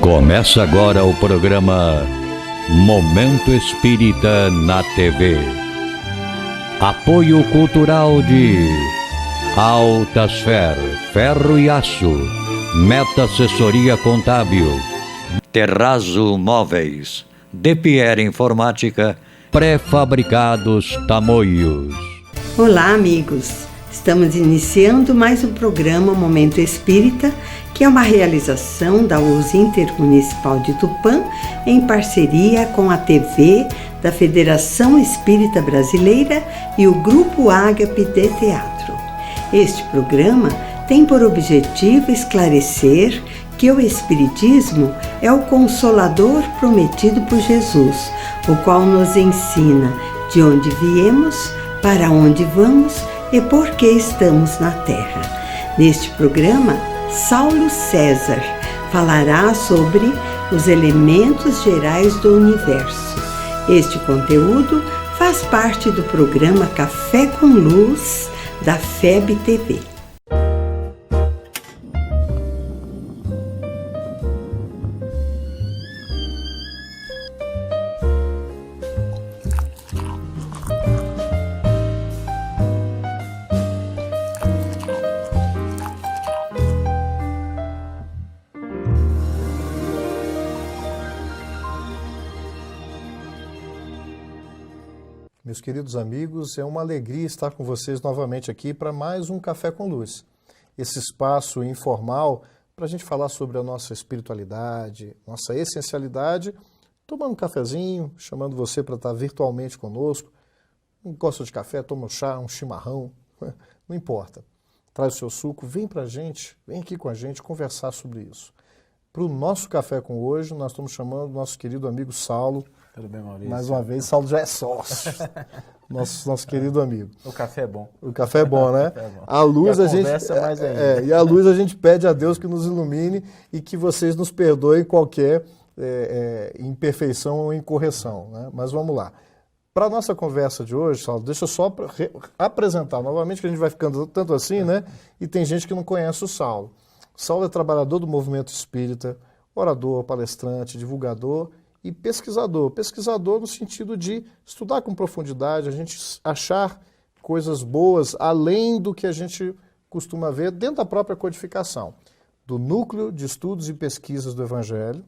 Começa agora o programa Momento Espírita na TV. Apoio cultural de Altasfer, Ferro e Aço, Meta Assessoria Contábil, Terrazzo Móveis, De Pierre Informática, Pré-fabricados Tamoios. Olá, amigos! Estamos iniciando mais um programa Momento Espírita, que é uma realização da US Intermunicipal de Tupã, em parceria com a TV da Federação Espírita Brasileira e o Grupo Ágape de Teatro. Este programa tem por objetivo esclarecer que o Espiritismo é o Consolador prometido por Jesus, o qual nos ensina de onde viemos, para onde vamos e por que estamos na Terra. Neste programa, Saulo César falará sobre os elementos gerais do universo. Este conteúdo faz parte do programa Café com Luz da FEB TV. Meus queridos amigos, é uma alegria estar com vocês novamente aqui para mais um Café com Luz. Esse espaço informal para a gente falar sobre a nossa espiritualidade, nossa essencialidade, tomando um cafezinho, chamando você para estar virtualmente conosco. Não gosta de café, toma um chá, um chimarrão, não importa. Traz o seu suco, vem para a gente, vem aqui com a gente conversar sobre isso. Para o nosso Café com hoje, nós estamos chamando o nosso querido amigo Saulo. Tudo bem, Maurício? Mais uma vez, Saulo já é sócio. nosso querido amigo. O café é bom. O café é bom, né? É bom. A luz e a gente conversa mais ainda. E a luz a gente pede a Deus que nos ilumine e que vocês nos perdoem qualquer imperfeição ou incorreção, né? Mas vamos lá. Para a nossa conversa de hoje, Saulo, deixa eu só apresentar novamente, que a gente vai ficando tanto assim, né? E tem gente que não conhece o Saulo. O Saulo é trabalhador do movimento espírita, orador, palestrante, divulgador e pesquisador. Pesquisador no sentido de estudar com profundidade, a gente achar coisas boas além do que a gente costuma ver dentro da própria codificação. Do Núcleo de Estudos e Pesquisas do Evangelho,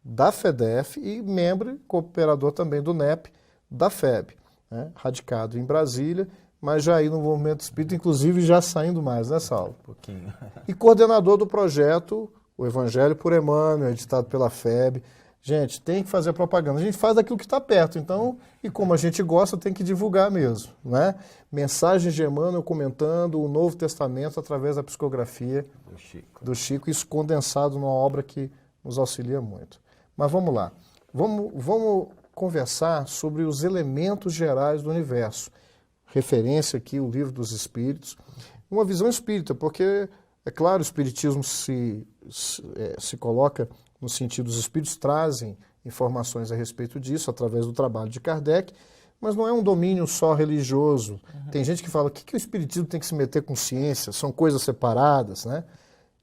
da FEDEF e membro e cooperador também do NEP, da FEB, né? Radicado em Brasília, mas já aí no movimento espírita, inclusive já saindo mais, né, Saulo? Um pouquinho. E coordenador do projeto O Evangelho por Emmanuel, editado pela FEB. Gente, tem que fazer propaganda. A gente faz daquilo que está perto, então, e como a gente gosta, tem que divulgar mesmo, né? Mensagens de Emmanuel comentando o Novo Testamento através da psicografia do Chico, isso condensado numa obra que nos auxilia muito. Mas vamos lá. Vamos conversar sobre os elementos gerais do universo. Referência aqui, o Livro dos Espíritos. Uma visão espírita, porque, é claro, o espiritismo se coloca no sentido, os espíritos trazem informações a respeito disso, através do trabalho de Kardec, mas não é um domínio só religioso. Uhum. Tem gente que fala, o que o espiritismo tem que se meter com ciência? São coisas separadas, né?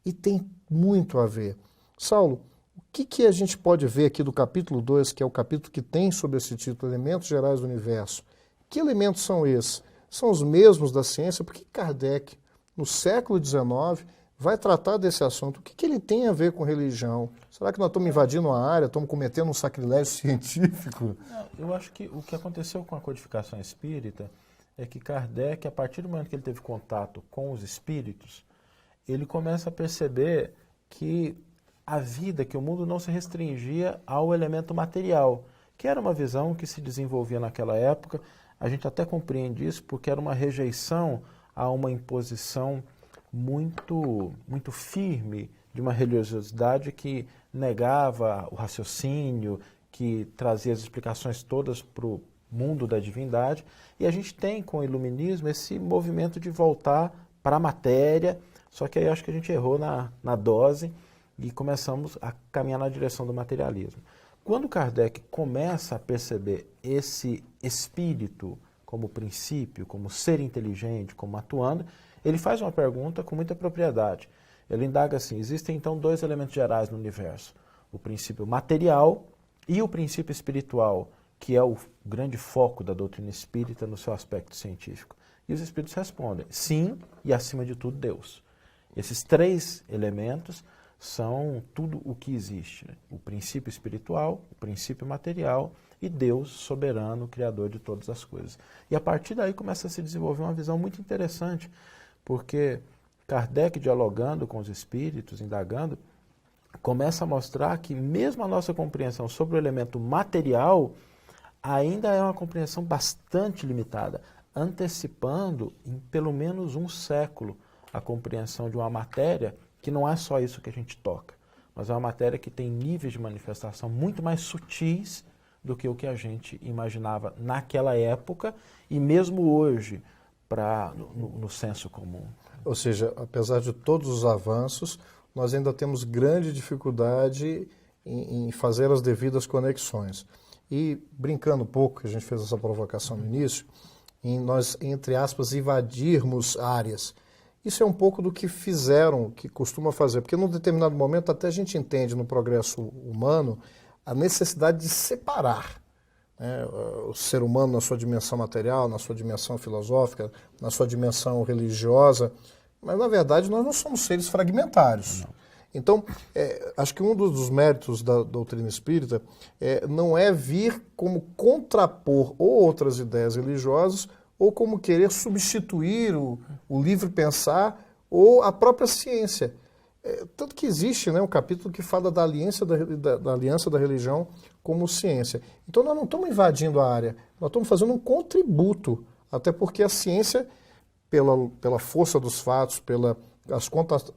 E tem muito a ver. Saulo, o que a gente pode ver aqui do capítulo 2, que é o capítulo que tem sobre esse título, Elementos Gerais do Universo? Que elementos são esses? São os mesmos da ciência? Por que Kardec, no século XIX, vai tratar desse assunto? O que ele tem a ver com religião? Será que nós estamos invadindo a área, estamos cometendo um sacrilégio científico? Não, eu acho que o que aconteceu com a codificação espírita é que Kardec, a partir do momento que ele teve contato com os espíritos, ele começa a perceber que a vida, que o mundo não se restringia ao elemento material, que era uma visão que se desenvolvia naquela época. A gente até compreende isso porque era uma rejeição a uma imposição muito firme de uma religiosidade que negava o raciocínio, que trazia as explicações todas para o mundo da divindade. E a gente tem com o iluminismo esse movimento de voltar para a matéria, só que aí acho que a gente errou na dose e começamos a caminhar na direção do materialismo. Quando Kardec começa a perceber esse espírito como princípio, como ser inteligente, como atuando, ele faz uma pergunta com muita propriedade. Ele indaga assim, existem então dois elementos gerais no universo, o princípio material e o princípio espiritual, que é o grande foco da doutrina espírita no seu aspecto científico. E os espíritos respondem, sim, e acima de tudo, Deus. Esses três elementos são tudo o que existe, né? O princípio espiritual, o princípio material e Deus soberano, criador de todas as coisas. E a partir daí começa a se desenvolver uma visão muito interessante, porque Kardec, dialogando com os espíritos, indagando, começa a mostrar que mesmo a nossa compreensão sobre o elemento material ainda é uma compreensão bastante limitada, antecipando em pelo menos um século a compreensão de uma matéria que não é só isso que a gente toca, mas é uma matéria que tem níveis de manifestação muito mais sutis do que o que a gente imaginava naquela época e mesmo hoje no senso comum. Ou seja, apesar de todos os avanços, nós ainda temos grande dificuldade em fazer as devidas conexões. E, brincando um pouco, que a gente fez essa provocação no início, em nós, entre aspas, invadirmos áreas. Isso é um pouco do que fizeram, que costuma fazer, porque num determinado momento até a gente entende no progresso humano a necessidade de separar, né, o ser humano na sua dimensão material, na sua dimensão filosófica, na sua dimensão religiosa, mas na verdade nós não somos seres fragmentários. Não. Então, acho que um dos méritos da doutrina espírita não é vir como contrapor ou outras ideias religiosas ou como querer substituir o livre pensar ou a própria ciência. Tanto que existe, né, um capítulo que fala da aliança da religião como ciência. Então nós não estamos invadindo a área, nós estamos fazendo um contributo, até porque a ciência, pela força dos fatos, pelas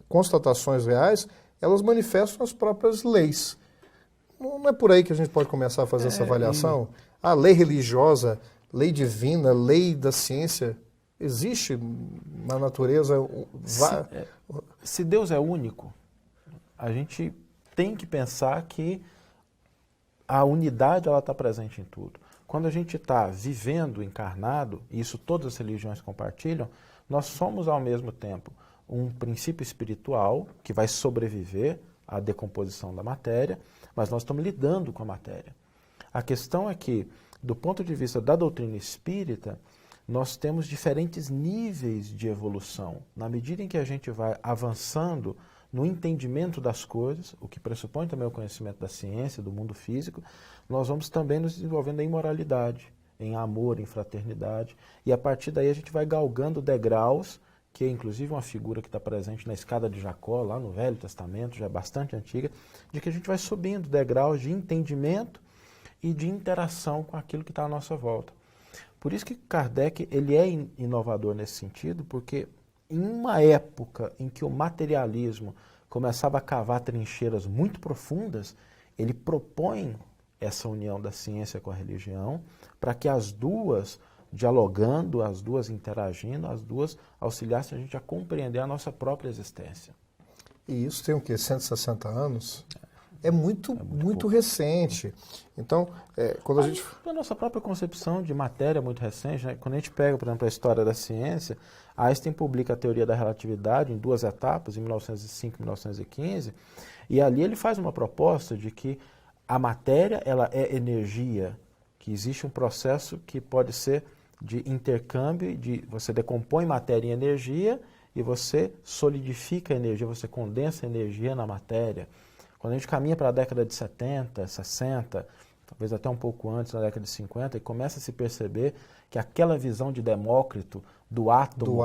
constatações reais, elas manifestam as próprias leis. Não é por aí que a gente pode começar a fazer essa avaliação? A lei religiosa, lei divina, lei da ciência, existe na natureza? Se Deus é único, a gente tem que pensar que a unidade está presente em tudo. Quando a gente está vivendo encarnado, e isso todas as religiões compartilham, nós somos ao mesmo tempo um princípio espiritual que vai sobreviver à decomposição da matéria, mas nós estamos lidando com a matéria. A questão é que, do ponto de vista da doutrina espírita, nós temos diferentes níveis de evolução. Na medida em que a gente vai avançando no entendimento das coisas, o que pressupõe também o conhecimento da ciência, do mundo físico, nós vamos também nos desenvolvendo em moralidade, em amor, em fraternidade, e a partir daí a gente vai galgando degraus, que é inclusive uma figura que está presente na escada de Jacó, lá no Velho Testamento, já é bastante antiga, de que a gente vai subindo degraus de entendimento e de interação com aquilo que está à nossa volta. Por isso que Kardec ele é inovador nesse sentido, porque em uma época em que o materialismo começava a cavar trincheiras muito profundas, ele propõe essa união da ciência com a religião, para que as duas, dialogando, as duas interagindo, as duas auxiliassem a gente a compreender a nossa própria existência. E isso tem o quê? 160 anos? É muito recente. Então, quando a gente... A nossa própria concepção de matéria é muito recente, né? Quando a gente pega, por exemplo, a história da ciência, Einstein publica a teoria da relatividade em 2 etapas, em 1905 e 1915, e ali ele faz uma proposta de que a matéria ela é energia, que existe um processo que pode ser de intercâmbio, de você decompõe matéria em energia e você solidifica a energia, você condensa a energia na matéria. Quando a gente caminha para a década de 70, 60, talvez até um pouco antes, na década de 50, e começa a se perceber que aquela visão de Demócrito do átomo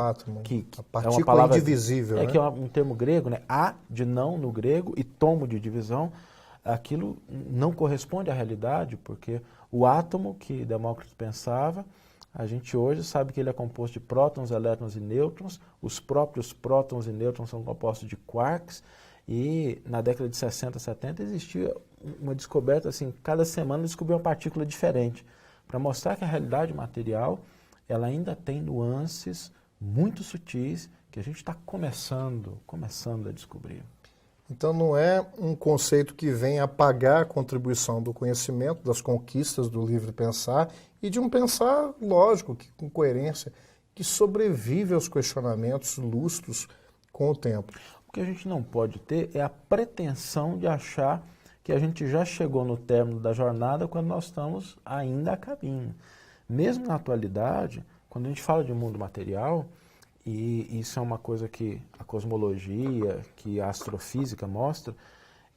que a partícula é uma palavra indivisível, né? Que é um termo grego, né? A de não no grego e tomo de divisão, aquilo não corresponde à realidade, porque o átomo que Demócrito pensava, a gente hoje sabe que ele é composto de prótons, elétrons e nêutrons, os próprios prótons e nêutrons são compostos de quarks, e na década de 60, 70 existia uma descoberta, assim, cada semana descobriu uma partícula diferente, para mostrar que a realidade material ela ainda tem nuances muito sutis que a gente está começando a descobrir. Então não é um conceito que vem apagar a contribuição do conhecimento, das conquistas do livre pensar e de um pensar lógico, com coerência, que sobrevive aos questionamentos lustros com o tempo. O que a gente não pode ter é a pretensão de achar que a gente já chegou no término da jornada quando nós estamos ainda a caminho. Mesmo na atualidade, quando a gente fala de mundo material, e isso é uma coisa que a cosmologia, que a astrofísica mostra,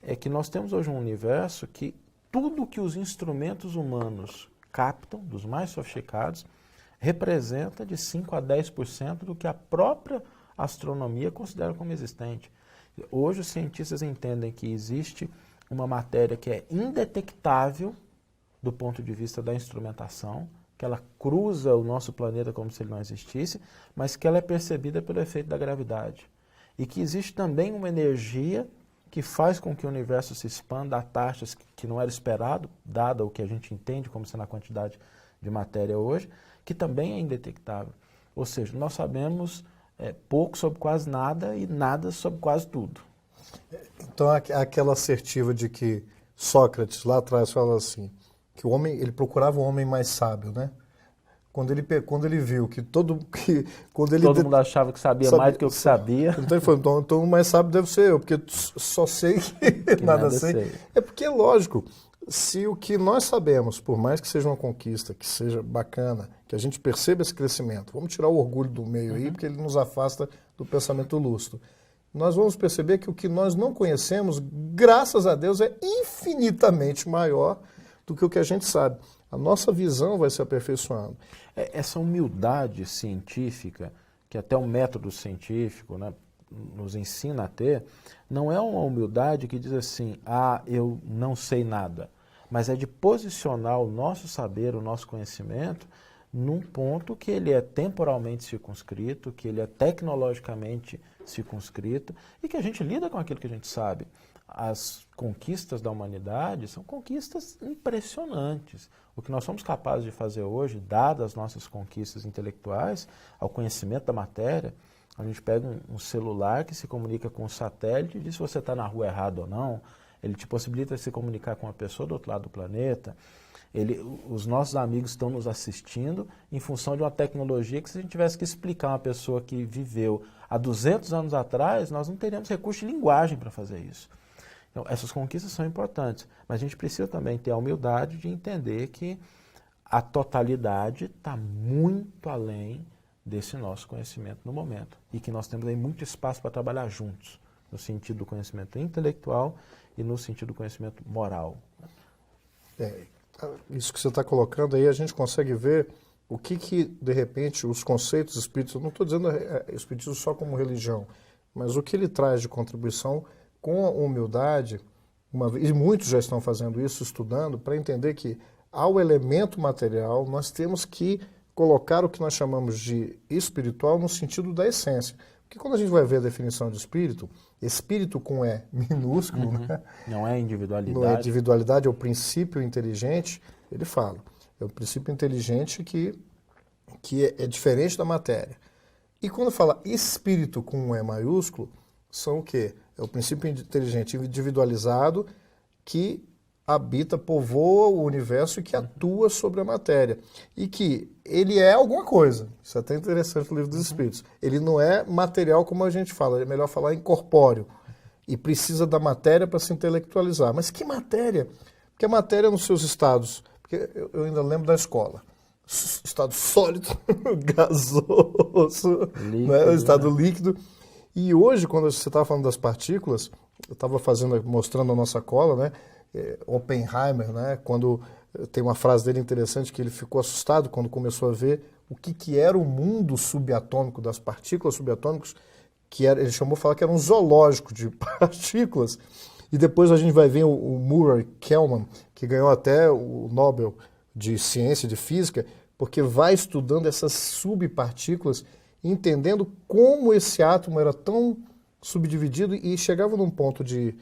é que nós temos hoje um universo que tudo que os instrumentos humanos captam, dos mais sofisticados, representa de 5 a 10% do que a própria astronomia considera como existente. Hoje os cientistas entendem que existe uma matéria que é indetectável do ponto de vista da instrumentação, que ela cruza o nosso planeta como se ele não existisse, mas que ela é percebida pelo efeito da gravidade. E que existe também uma energia que faz com que o universo se expanda a taxas que não era esperado, dada o que a gente entende como sendo a quantidade de matéria hoje, que também é indetectável. Ou seja, nós sabemos pouco sobre quase nada e nada sobre quase tudo. Então, aquela assertiva de que Sócrates lá atrás fala assim, que o homem, ele procurava o homem mais sábio, né? Quando ele viu que todo mundo achava que sabia mais do que eu que sabia. Então ele falou, então o mais sábio deve ser eu, porque só sei que nada sei. É porque é lógico, se o que nós sabemos, por mais que seja uma conquista, que seja bacana, que a gente perceba esse crescimento, vamos tirar o orgulho do meio aí, porque ele nos afasta do pensamento lúcido. Nós vamos perceber que o que nós não conhecemos, graças a Deus, é infinitamente maior do que o que a gente sabe. A nossa visão vai se aperfeiçoando. Essa humildade científica, que até o método científico, né, nos ensina a ter, não é uma humildade que diz assim, eu não sei nada, mas é de posicionar o nosso saber, o nosso conhecimento, num ponto que ele é temporalmente circunscrito, que ele é tecnologicamente circunscrito e que a gente lida com aquilo que a gente sabe. As conquistas da humanidade são conquistas impressionantes. O que nós somos capazes de fazer hoje, dadas as nossas conquistas intelectuais, ao conhecimento da matéria, a gente pega um celular que se comunica com um satélite e diz se você está na rua errado ou não, ele te possibilita se comunicar com uma pessoa do outro lado do planeta, os nossos amigos estão nos assistindo em função de uma tecnologia que se a gente tivesse que explicar a uma pessoa que viveu há 200 anos atrás, nós não teríamos recurso de linguagem para fazer isso. Então, essas conquistas são importantes, mas a gente precisa também ter a humildade de entender que a totalidade está muito além desse nosso conhecimento no momento e que nós temos aí muito espaço para trabalhar juntos, no sentido do conhecimento intelectual e no sentido do conhecimento moral. Isso que você está colocando aí, a gente consegue ver o que de repente, os conceitos espíritas, eu não estou dizendo espiritismo só como religião, mas o que ele traz de contribuição com a humildade, e muitos já estão fazendo isso, estudando, para entender que ao elemento material nós temos que colocar o que nós chamamos de espiritual no sentido da essência. Porque quando a gente vai ver a definição de espírito, espírito com E minúsculo, né? Não é individualidade. Não é individualidade, é o princípio inteligente, ele fala. É o princípio inteligente que é diferente da matéria. E quando fala espírito com um E maiúsculo, são o quê? É o princípio inteligente individualizado que habita, povoa o universo e que atua sobre a matéria. E que ele é alguma coisa. Isso é até interessante no Livro dos Espíritos. Ele não é material como a gente fala, é melhor falar incorpóreo. E precisa da matéria para se intelectualizar. Mas que matéria? Porque a matéria nos seus estados, porque eu ainda lembro da escola, estado sólido, gasoso, líquido, né? Estado líquido. E hoje, quando você estava falando das partículas, eu estava mostrando a nossa cola, né? Oppenheimer, né? Quando tem uma frase dele interessante que ele ficou assustado quando começou a ver o que era o mundo subatômico das partículas subatômicas, ele falar que era um zoológico de partículas. E depois a gente vai ver o Murray Gell-Mann, que ganhou até o Nobel de Ciência, de Física, porque vai estudando essas subpartículas, entendendo como esse átomo era tão subdividido e chegava num ponto de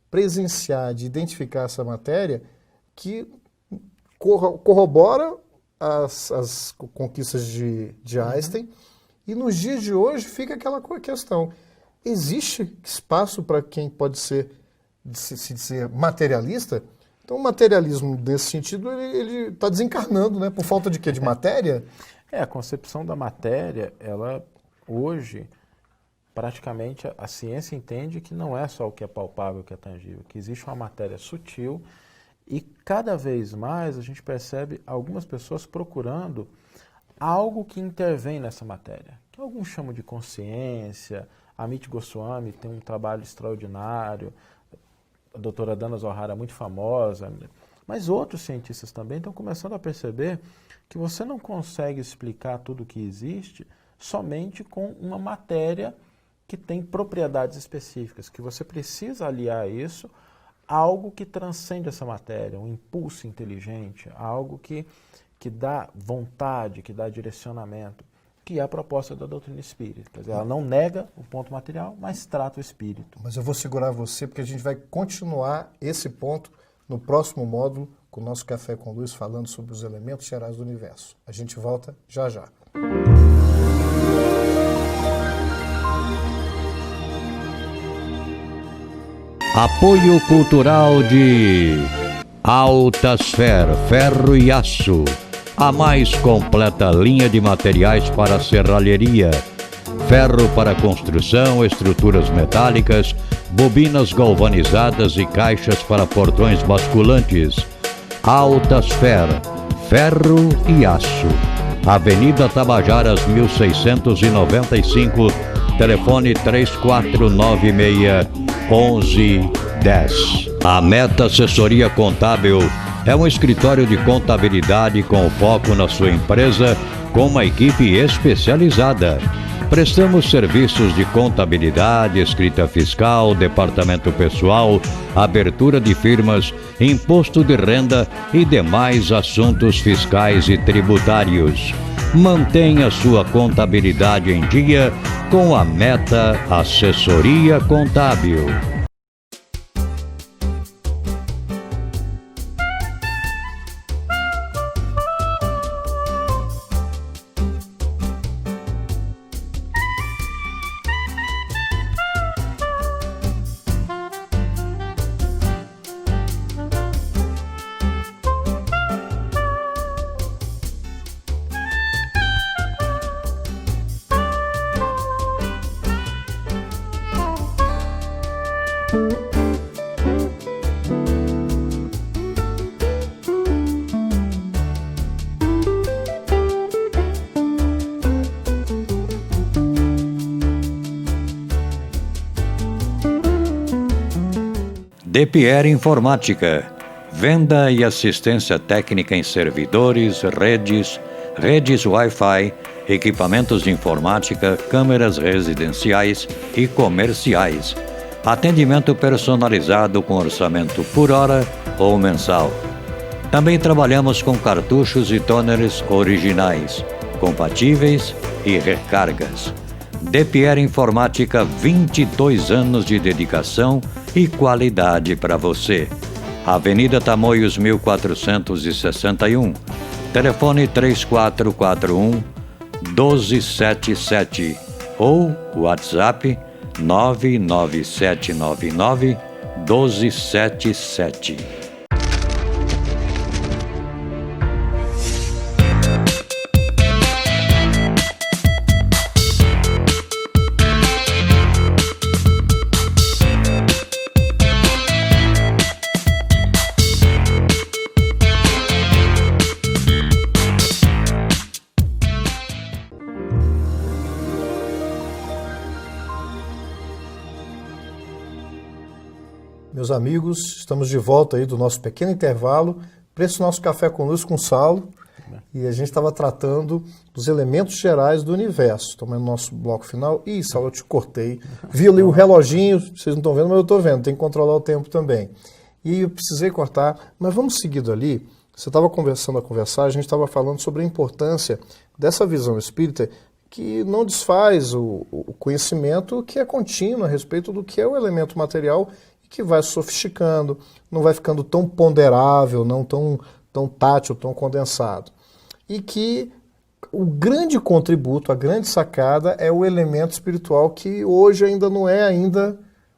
presenciar, de identificar essa matéria que corrobora as conquistas de Einstein. E nos dias de hoje fica aquela questão. Existe espaço para quem pode se dizer materialista? Então o materialismo, nesse sentido, ele está desencarnando, né? Por falta de quê? De matéria? A concepção da matéria, ela hoje praticamente a ciência entende que não é só o que é palpável, o que é tangível, que existe uma matéria sutil e cada vez mais a gente percebe algumas pessoas procurando algo que intervém nessa matéria, que alguns chamam de consciência. Amit Goswami tem um trabalho extraordinário, a doutora Dana Zohar é muito famosa, mas outros cientistas também estão começando a perceber que você não consegue explicar tudo o que existe somente com uma matéria que tem propriedades específicas, que você precisa aliar isso a algo que transcende essa matéria, um impulso inteligente, algo que dá vontade, que dá direcionamento, que é a proposta da doutrina espírita. Quer dizer, ela não nega o ponto material, mas trata o espírito. Mas eu vou segurar você, porque a gente vai continuar esse ponto no próximo módulo, com o nosso Café com Luz, falando sobre os elementos gerais do universo. A gente volta já já. Apoio cultural de Altasfer Ferro e Aço, a mais completa linha de materiais para serralheria, ferro para construção, estruturas metálicas, bobinas galvanizadas e caixas para portões basculantes. Altasfer Ferro e Aço, Avenida Tabajaras 1695, telefone 3496-1110. A Meta Assessoria Contábil é um escritório de contabilidade com foco na sua empresa, com uma equipe especializada. Prestamos serviços de contabilidade, escrita fiscal, departamento pessoal, abertura de firmas, imposto de renda e demais assuntos fiscais e tributários. Mantenha sua contabilidade em dia com a Meta Assessoria Contábil. DePierre Informática, venda e assistência técnica em servidores, redes Wi-Fi, equipamentos de informática, câmeras residenciais e comerciais. Atendimento personalizado com orçamento por hora ou mensal. Também trabalhamos com cartuchos e toners originais, compatíveis e recargas. DePierre Informática, 22 anos de dedicação e qualidade para você. Avenida Tamoios 1461, telefone 3441-1277 ou WhatsApp 99799-1277. Meus amigos, estamos de volta aí do nosso pequeno intervalo para esse nosso Café com Luz com Saulo. E a gente estava tratando dos elementos gerais do universo. Estamos no nosso bloco final. Ih, Saulo, eu te cortei. Vi ali o reloginho, vocês não estão vendo, mas eu estou vendo. Tem que controlar o tempo também. E eu precisei cortar, mas vamos seguindo ali. Você estava começando a conversar, a gente estava falando sobre a importância dessa visão espírita que não desfaz o conhecimento que é contínuo a respeito do que é o elemento material, que vai sofisticando, não vai ficando tão ponderável, não tão tátil, tão condensado. E que o grande contributo, a grande sacada é o elemento espiritual que hoje ainda não é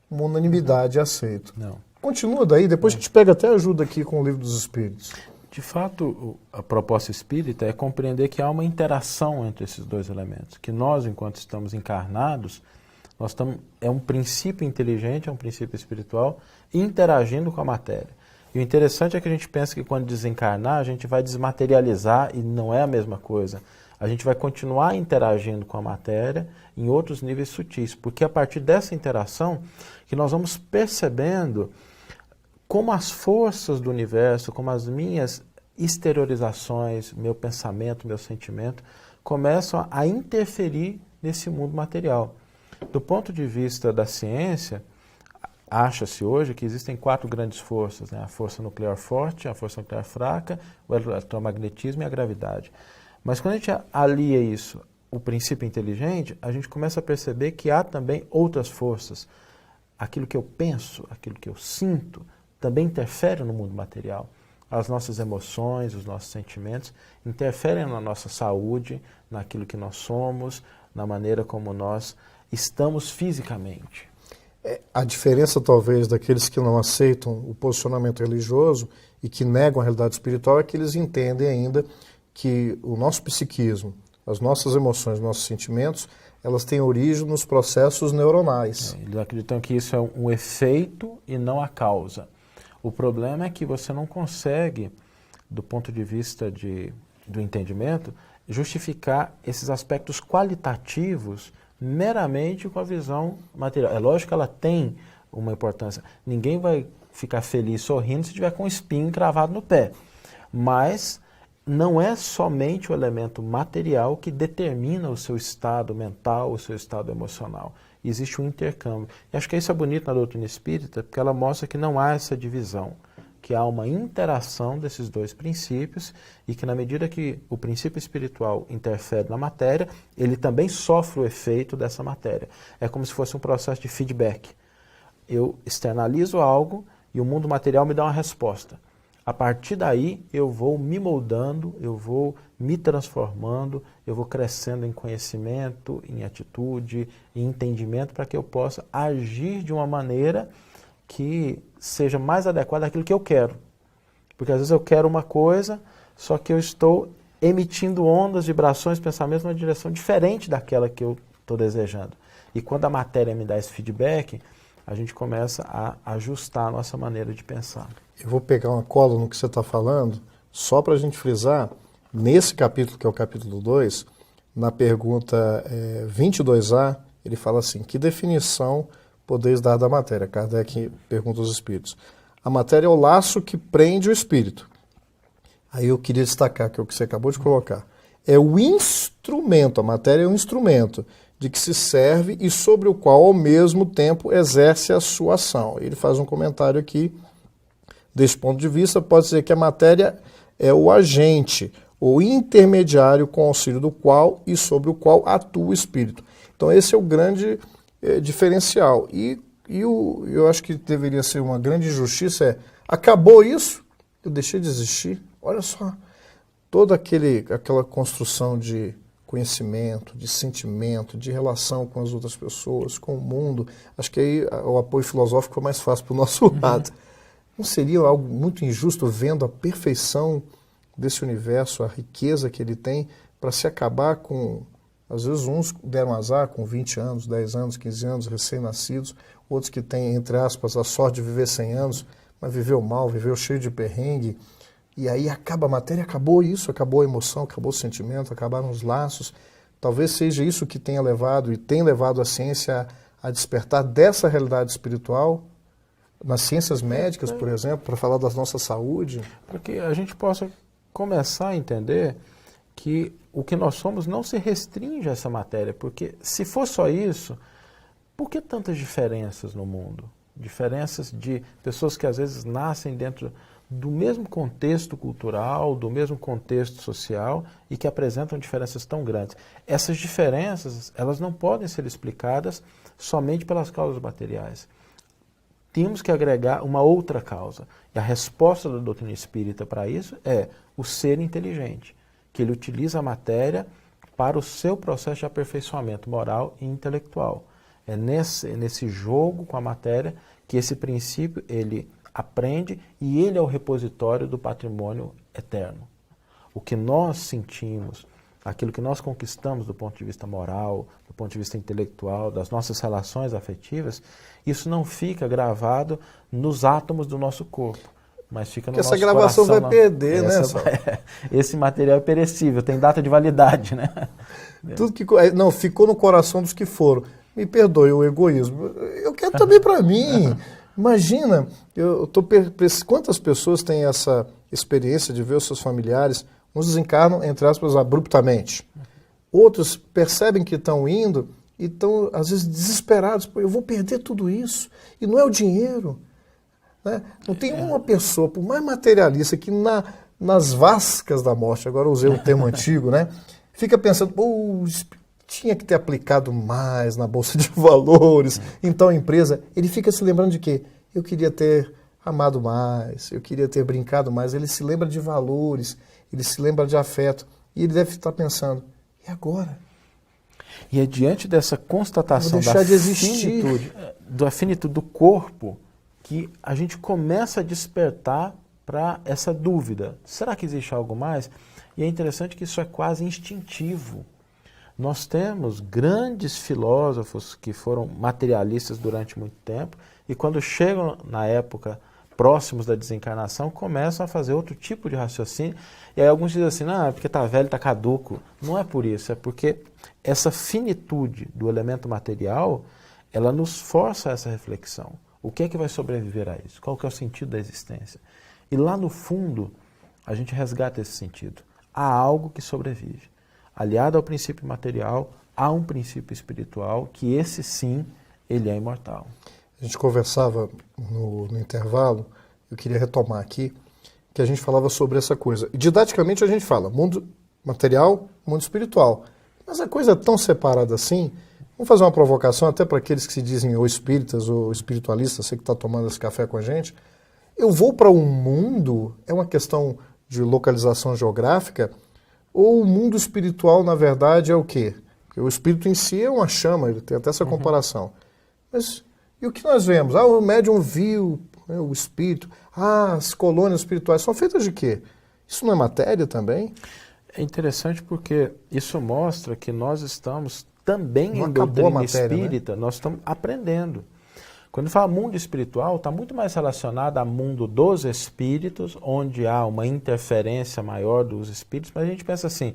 uma unanimidade aceito. Não. Continua daí, depois a gente pega até ajuda aqui com o Livro dos Espíritos. De fato, a proposta espírita é compreender que há uma interação entre esses dois elementos, que nós, enquanto estamos encarnados, É um princípio inteligente, é um princípio espiritual, interagindo com a matéria. E o interessante é que a gente pensa que quando desencarnar, a gente vai desmaterializar, e não é a mesma coisa. A gente vai continuar interagindo com a matéria em outros níveis sutis, porque é a partir dessa interação que nós vamos percebendo como as forças do universo, como as minhas exteriorizações, meu pensamento, meu sentimento, começam a interferir nesse mundo material. Do ponto de vista da ciência, acha-se hoje que existem 4 grandes forças, né? A força nuclear forte, a força nuclear fraca, o eletromagnetismo e a gravidade. Mas quando a gente alia isso, o princípio inteligente, a gente começa a perceber que há também outras forças. Aquilo que eu penso, aquilo que eu sinto, também interfere no mundo material. As nossas emoções, os nossos sentimentos interferem na nossa saúde, naquilo que nós somos, na maneira como nós estamos fisicamente. A diferença, talvez, daqueles que não aceitam o posicionamento religioso e que negam a realidade espiritual é que eles entendem ainda que o nosso psiquismo, as nossas emoções, os nossos sentimentos, elas têm origem nos processos neuronais. Eles acreditam que isso é um efeito e não a causa. O problema é que você não consegue, do ponto de vista do entendimento, justificar esses aspectos qualitativos meramente com a visão material. É lógico que ela tem uma importância. Ninguém vai ficar feliz sorrindo se tiver com um espinho cravado no pé. Mas não é somente o elemento material que determina o seu estado mental, o seu estado emocional. Existe um intercâmbio. E acho que isso é bonito na doutrina espírita, porque ela mostra que não há essa divisão, que há uma interação desses dois princípios e que na medida que o princípio espiritual interfere na matéria, ele também sofre o efeito dessa matéria. É como se fosse um processo de feedback. Eu externalizo algo e o mundo material me dá uma resposta. A partir daí, eu vou me moldando, eu vou me transformando, eu vou crescendo em conhecimento, em atitude, em entendimento, para que eu possa agir de uma maneira que seja mais adequada àquilo que eu quero. Porque às vezes eu quero uma coisa, só que eu estou emitindo ondas, vibrações, pensamentos numa direção diferente daquela que eu estou desejando. E quando a matéria me dá esse feedback, a gente começa a ajustar a nossa maneira de pensar. Eu vou pegar uma cola no que você está falando, só para a gente frisar, nesse capítulo, que é o capítulo 2, na pergunta 22A, ele fala assim, que definição podeis dar da matéria? Kardec pergunta aos espíritos. A matéria é o laço que prende o espírito. Aí eu queria destacar, que é o que você acabou de colocar. É o instrumento, a matéria é um instrumento de que se serve e sobre o qual, ao mesmo tempo, exerce a sua ação. Ele faz um comentário aqui. Desse ponto de vista, pode dizer que a matéria é o agente, o intermediário com auxílio do qual e sobre o qual atua o espírito. Então esse é o grande diferencial. E eu acho que deveria ser uma grande injustiça, acabou isso, eu deixei de existir. Olha só, toda aquela construção de conhecimento, de sentimento, de relação com as outras pessoas, com o mundo, acho que aí o apoio filosófico é mais fácil para o nosso lado. Não seria algo muito injusto vendo a perfeição desse universo, a riqueza que ele tem, para se acabar com... Às vezes uns deram azar com 20 anos, 10 anos, 15 anos, recém-nascidos, outros que têm, entre aspas, a sorte de viver 100 anos, mas viveu mal, viveu cheio de perrengue, e aí acaba a matéria, acabou isso, acabou a emoção, acabou o sentimento, acabaram os laços. Talvez seja isso que tenha levado e tem levado a ciência a despertar dessa realidade espiritual, nas ciências médicas, por exemplo, para falar da nossa saúde? Para que a gente possa começar a entender que o que nós somos não se restringe a essa matéria, porque se for só isso, por que tantas diferenças no mundo? Diferenças de pessoas que às vezes nascem dentro do mesmo contexto cultural, do mesmo contexto social e que apresentam diferenças tão grandes. Essas diferenças, elas não podem ser explicadas somente pelas causas materiais. Temos que agregar uma outra causa. E a resposta da doutrina espírita para isso é o ser inteligente, que ele utiliza a matéria para o seu processo de aperfeiçoamento moral e intelectual. É nesse jogo com a matéria que esse princípio ele aprende e ele é o repositório do patrimônio eterno. O que nós sentimos, aquilo que nós conquistamos do ponto de vista moral, do ponto de vista intelectual, das nossas relações afetivas, isso não fica gravado nos átomos do nosso corpo, mas fica no nosso coração. Essa gravação vai perder, né? Esse material é perecível, tem data de validade, né? Tudo que não ficou no coração dos que foram. Me perdoe o egoísmo. Eu quero também para mim. Imagina, quantas pessoas têm essa experiência de ver os seus familiares, uns desencarnam, entre aspas, abruptamente. Outros percebem que estão indo e estão, às vezes, desesperados. Pô, eu vou perder tudo isso. E não é o dinheiro. Né? Não tem uma pessoa, por mais materialista, que nas vascas da morte, agora eu usei um termo antigo, né? Fica pensando, pô, tinha que ter aplicado mais na Bolsa de Valores, em tal empresa. Ele fica se lembrando de quê? Eu queria ter amado mais, eu queria ter brincado mais. Ele se lembra de valores, ele se lembra de afeto. E ele deve estar pensando, e agora? E é diante dessa constatação da finitude do corpo que a gente começa a despertar para essa dúvida. Será que existe algo mais? E é interessante que isso é quase instintivo. Nós temos grandes filósofos que foram materialistas durante muito tempo e quando chegam na época próximos da desencarnação começam a fazer outro tipo de raciocínio. E aí alguns dizem assim, não, é porque está velho, está caduco. Não é por isso, é porque essa finitude do elemento material, ela nos força a essa reflexão. O que é que vai sobreviver a isso? Qual que é o sentido da existência? E lá no fundo, a gente resgata esse sentido. Há algo que sobrevive. Aliado ao princípio material, há um princípio espiritual que esse sim, ele é imortal. A gente conversava no intervalo, eu queria retomar aqui, que a gente falava sobre essa coisa. E didaticamente a gente fala mundo material, mundo espiritual. Mas a coisa é tão separada assim. Vamos fazer uma provocação até para aqueles que se dizem ou espíritas ou espiritualistas, você que está tomando esse café com a gente. Eu vou para um mundo, é uma questão de localização geográfica, ou o mundo espiritual, na verdade, é o quê? Porque o espírito em si é uma chama, ele tem até essa comparação. Mas e o que nós vemos? O médium viu, né, o espírito. As colônias espirituais são feitas de quê? Isso não é matéria também? É interessante porque isso mostra que nós estamos também não em doutrina matéria, espírita, né? Nós estamos aprendendo. Quando fala mundo espiritual, está muito mais relacionado ao mundo dos espíritos, onde há uma interferência maior dos espíritos, mas a gente pensa assim,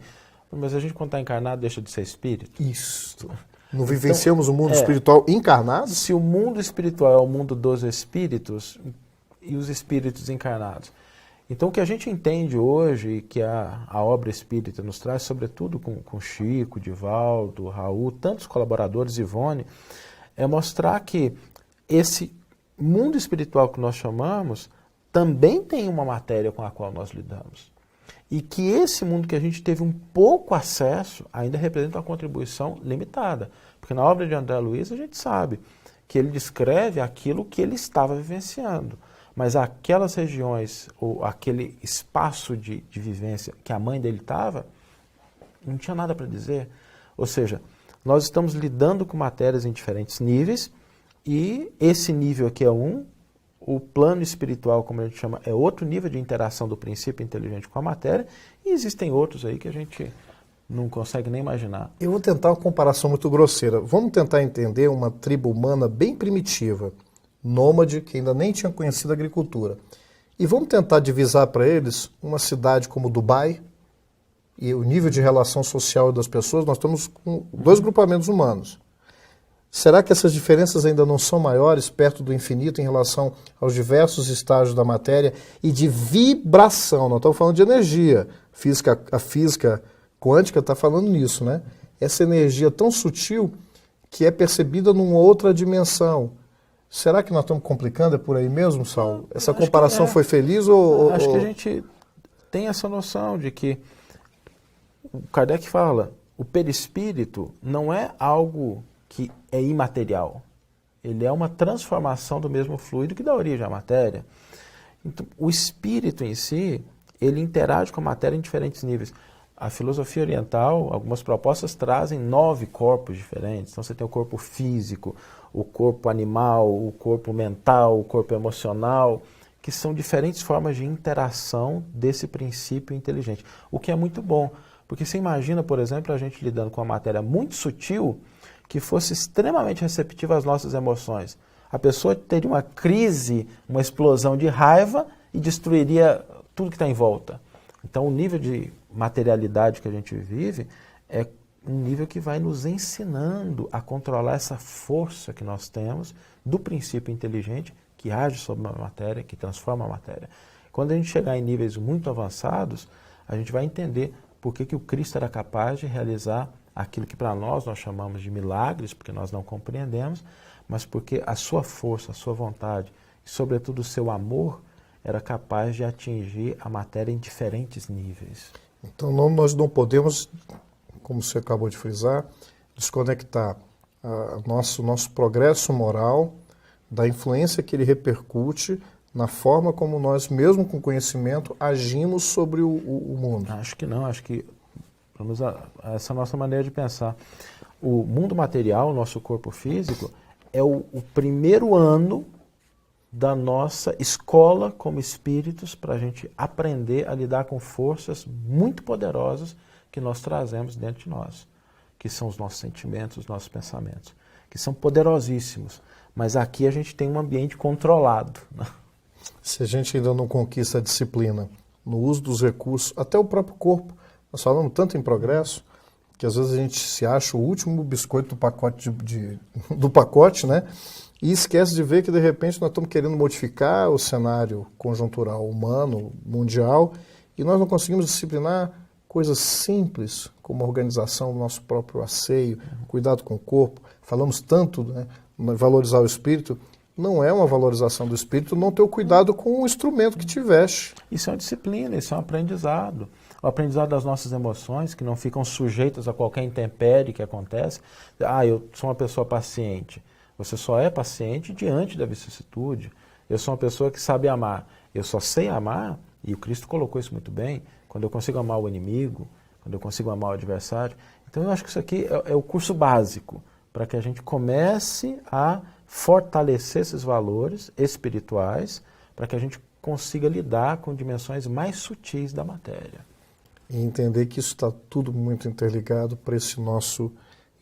mas a gente quando está encarnado deixa de ser espírito? Isso. Não vivenciamos o mundo espiritual encarnado? Se o mundo espiritual é o mundo dos espíritos e os espíritos encarnados. Então o que a gente entende hoje, que a obra espírita nos traz, sobretudo com Chico, Divaldo, Raul, tantos colaboradores, Ivone, é mostrar que esse mundo espiritual que nós chamamos também tem uma matéria com a qual nós lidamos. E que esse mundo que a gente teve um pouco acesso ainda representa uma contribuição limitada. Porque na obra de André Luiz a gente sabe que ele descreve aquilo que ele estava vivenciando. Mas aquelas regiões, ou aquele espaço de vivência que a mãe dele estava, não tinha nada para dizer. Ou seja, nós estamos lidando com matérias em diferentes níveis, e esse nível aqui é o plano espiritual, como a gente chama, é outro nível de interação do princípio inteligente com a matéria, e existem outros aí que a gente não consegue nem imaginar. Eu vou tentar uma comparação muito grosseira. Vamos tentar entender uma tribo humana bem primitiva, nômade, que ainda nem tinha conhecido a agricultura. E vamos tentar divisar para eles uma cidade como Dubai, e o nível de relação social das pessoas, nós estamos com dois grupamentos humanos. Será que essas diferenças ainda não são maiores perto do infinito em relação aos diversos estágios da matéria e de vibração? Não estamos falando de energia. A física quântica está falando nisso, né? Essa energia tão sutil que é percebida numa outra dimensão. Será que nós estamos complicando? É por aí mesmo, Saulo? Essa comparação foi feliz ou... Acho que a gente tem essa noção de que o Kardec fala, o perispírito não é algo que é imaterial. Ele é uma transformação do mesmo fluido que dá origem à matéria. Então, o espírito em si, ele interage com a matéria em diferentes níveis. A filosofia oriental, algumas propostas trazem 9 corpos diferentes. Então você tem o corpo físico, o corpo animal, o corpo mental, o corpo emocional, que são diferentes formas de interação desse princípio inteligente. O que é muito bom, Porque você imagina, por exemplo, a gente lidando com uma matéria muito sutil que fosse extremamente receptiva às nossas emoções. A pessoa teria uma crise, uma explosão de raiva e destruiria tudo que está em volta. Então, o nível de materialidade que a gente vive é um nível que vai nos ensinando a controlar essa força que nós temos do princípio inteligente que age sobre a matéria, que transforma a matéria. Quando a gente chegar em níveis muito avançados, a gente vai entender por que o Cristo era capaz de realizar aquilo que para nós chamamos de milagres, porque nós não compreendemos, mas porque a sua força, a sua vontade e, sobretudo, o seu amor era capaz de atingir a matéria em diferentes níveis. Então, nós não podemos, como você acabou de frisar, desconectar nosso progresso moral da influência que ele repercute na forma como nós, mesmo com conhecimento, agimos sobre o mundo. Acho que não, acho que essa é a nossa maneira de pensar. O mundo material, o nosso corpo físico, é o primeiro ano da nossa escola como espíritos para a gente aprender a lidar com forças muito poderosas que nós trazemos dentro de nós, que são os nossos sentimentos, os nossos pensamentos, que são poderosíssimos. Mas aqui a gente tem um ambiente controlado, né? Se a gente ainda não conquista a disciplina no uso dos recursos, até o próprio corpo, nós falamos tanto em progresso, que às vezes a gente se acha o último biscoito do pacote, do pacote, né? E esquece de ver que, de repente, nós estamos querendo modificar o cenário conjuntural humano, mundial, e nós não conseguimos disciplinar coisas simples, como a organização do nosso próprio asseio, cuidado com o corpo. Falamos tanto, né, valorizar o espírito. Não é uma valorização do espírito não ter o cuidado com o instrumento que tiveste. Isso é uma disciplina, isso é um aprendizado. O aprendizado das nossas emoções, que não ficam sujeitas a qualquer intempérie que acontece. Eu sou uma pessoa paciente. Você só é paciente diante da vicissitude. Eu sou uma pessoa que sabe amar. Eu só sei amar, e o Cristo colocou isso muito bem, quando eu consigo amar o inimigo, quando eu consigo amar o adversário. Então eu acho que isso aqui é o curso básico, para que a gente comece a fortalecer esses valores espirituais, para que a gente consiga lidar com dimensões mais sutis da matéria. E entender que isso está tudo muito interligado para esse nosso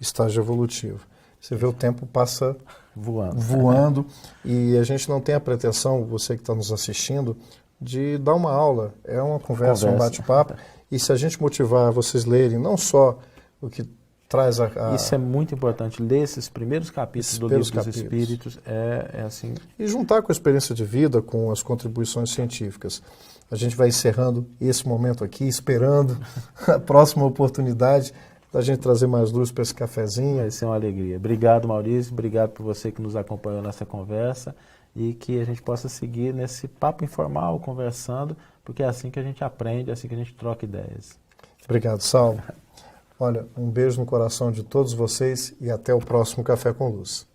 estágio evolutivo. Você vê o tempo passa voando e a gente não tem a pretensão, você que está nos assistindo, de dar uma aula. É uma conversa. Um bate-papo. E se a gente motivar vocês lerem não só o que traz Isso é muito importante. Ler esses primeiros capítulos do Livro dos Espíritos é assim... E juntar com a experiência de vida, com as contribuições científicas. A gente vai encerrando esse momento aqui, esperando a próxima oportunidade da gente trazer mais luz para esse cafezinho. Vai ser uma alegria. Obrigado, Maurício. Obrigado por você que nos acompanhou nessa conversa e que a gente possa seguir nesse papo informal, conversando, porque é assim que a gente aprende, é assim que a gente troca ideias. Obrigado, Saulo. Olha, um beijo no coração de todos vocês e até o próximo Café com Luz.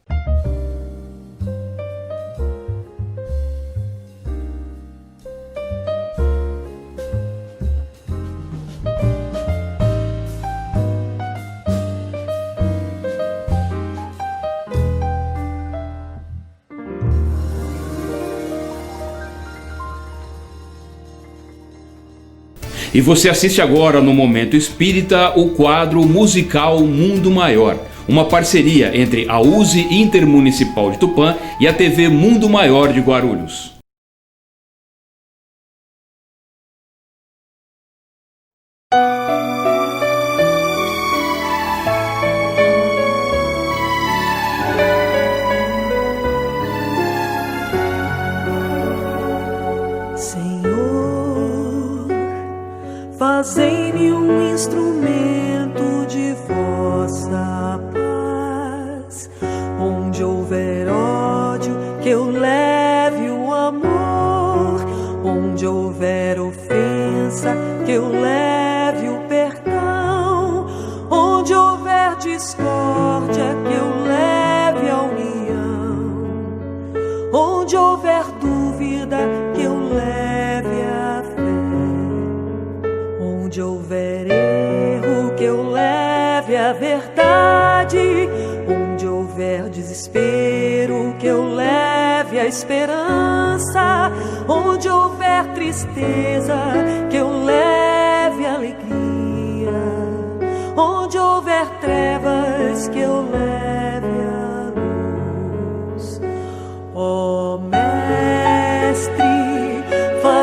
E você assiste agora no Momento Espírita o quadro musical Mundo Maior, uma parceria entre a USE Intermunicipal de Tupã e a TV Mundo Maior de Guarulhos. Fazei-me um instrumento de vossa paz. Onde houver ódio, que eu leve o amor. Onde houver ofensa, que eu leve o perdão. Onde houver discórdia, que eu leve a união. Onde houver dúvida, que eu leve a fé. Onde houver erro, que eu leve a verdade. Onde houver desespero, que eu leve a esperança. Onde houver tristeza, que eu leve a alegria.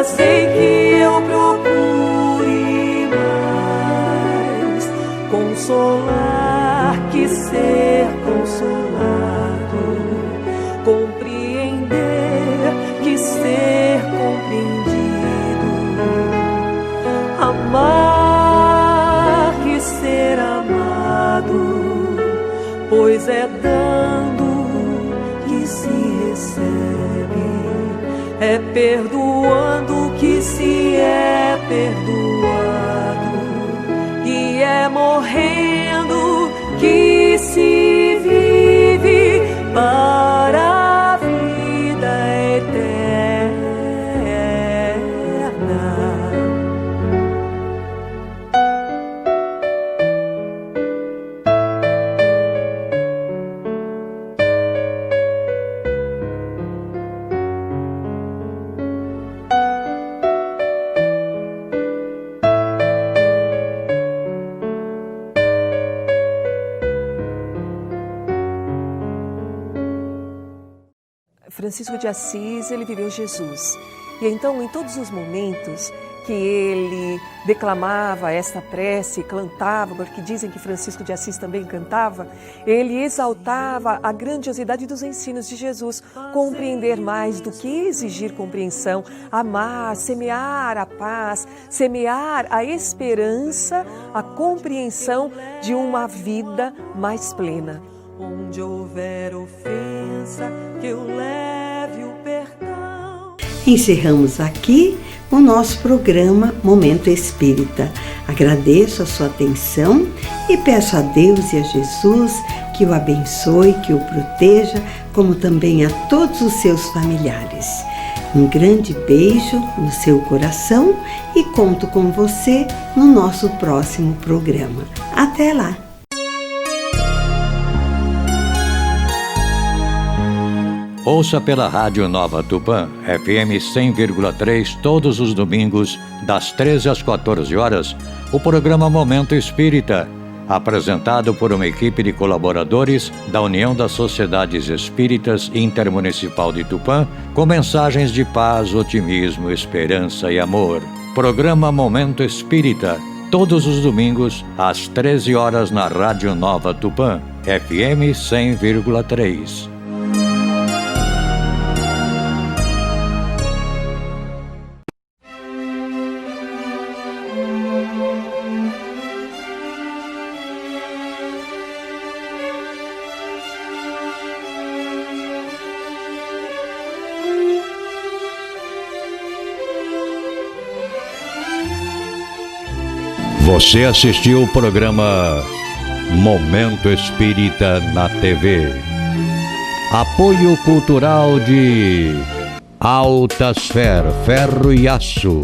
fazei que eu procure mais consolar que ser consolado, compreender que ser compreendido, amar que ser amado, pois é dando que se recebe, é perdoando que se é perdoado, e é morrendo que se vive para a vida eterna. Francisco de Assis, ele viveu Jesus. E então, em todos os momentos que ele declamava esta prece, cantava, porque dizem que Francisco de Assis também cantava, ele exaltava a grandiosidade dos ensinos de Jesus, compreender mais do que exigir compreensão, amar, semear a paz, semear a esperança, a compreensão de uma vida mais plena. Onde houver ofensa, que eu leve o perdão. Encerramos aqui o nosso programa Momento Espírita. Agradeço a sua atenção e peço a Deus e a Jesus que o abençoe, que o proteja, como também a todos os seus familiares. Um grande beijo no seu coração e conto com você no nosso próximo programa. Até lá! Ouça pela Rádio Nova Tupã, FM 100,3, todos os domingos, das 13 às 14 horas, o programa Momento Espírita, apresentado por uma equipe de colaboradores da União das Sociedades Espíritas Intermunicipal de Tupã, com mensagens de paz, otimismo, esperança e amor. Programa Momento Espírita, todos os domingos, às 13 horas na Rádio Nova Tupã, FM 100,3. Você assistiu o programa Momento Espírita na TV. Apoio cultural de Altasfer, Ferro e Aço,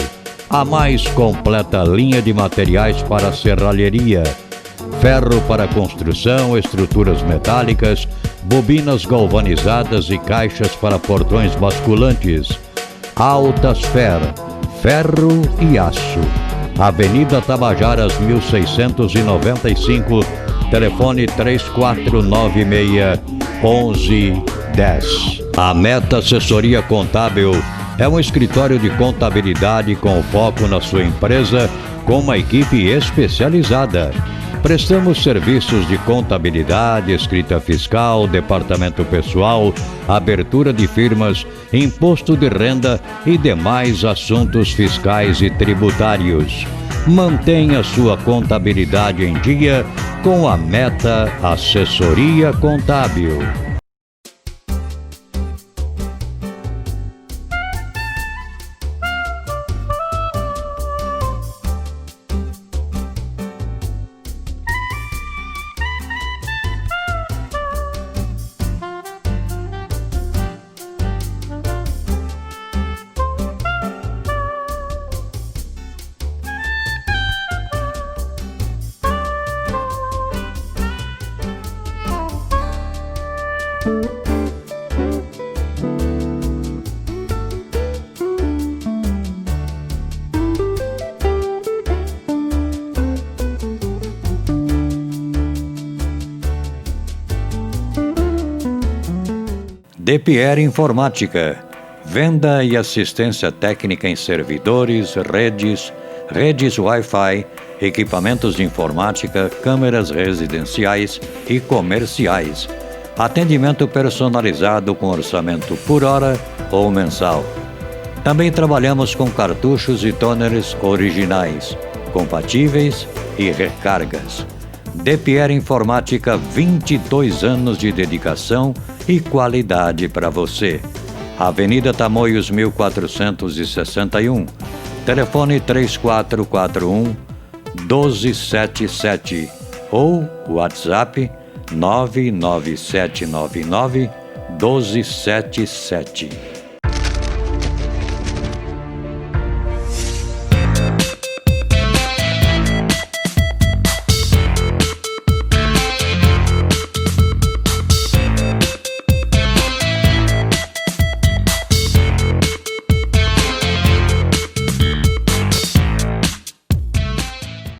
a mais completa linha de materiais para serralheria, ferro para construção, estruturas metálicas, bobinas galvanizadas e caixas para portões basculantes. Altasfer, Ferro e Aço. Avenida Tabajaras 1695, telefone 3496-1110. A Meta Assessoria Contábil é um escritório de contabilidade com foco na sua empresa, com uma equipe especializada. Prestamos serviços de contabilidade, escrita fiscal, departamento pessoal, abertura de firmas, imposto de renda e demais assuntos fiscais e tributários. Mantenha sua contabilidade em dia com a Meta Assessoria Contábil. DePierre Informática, Venda e assistência técnica em servidores, redes Wi-Fi, equipamentos de informática, câmeras residenciais e comerciais. Atendimento personalizado com orçamento por hora ou mensal. Também trabalhamos com cartuchos e toners originais, compatíveis e recargas. DePierre Informática, 22 anos de dedicação e qualidade para você. Avenida Tamoios 1461, telefone 3441-1277 ou WhatsApp 99799-1277.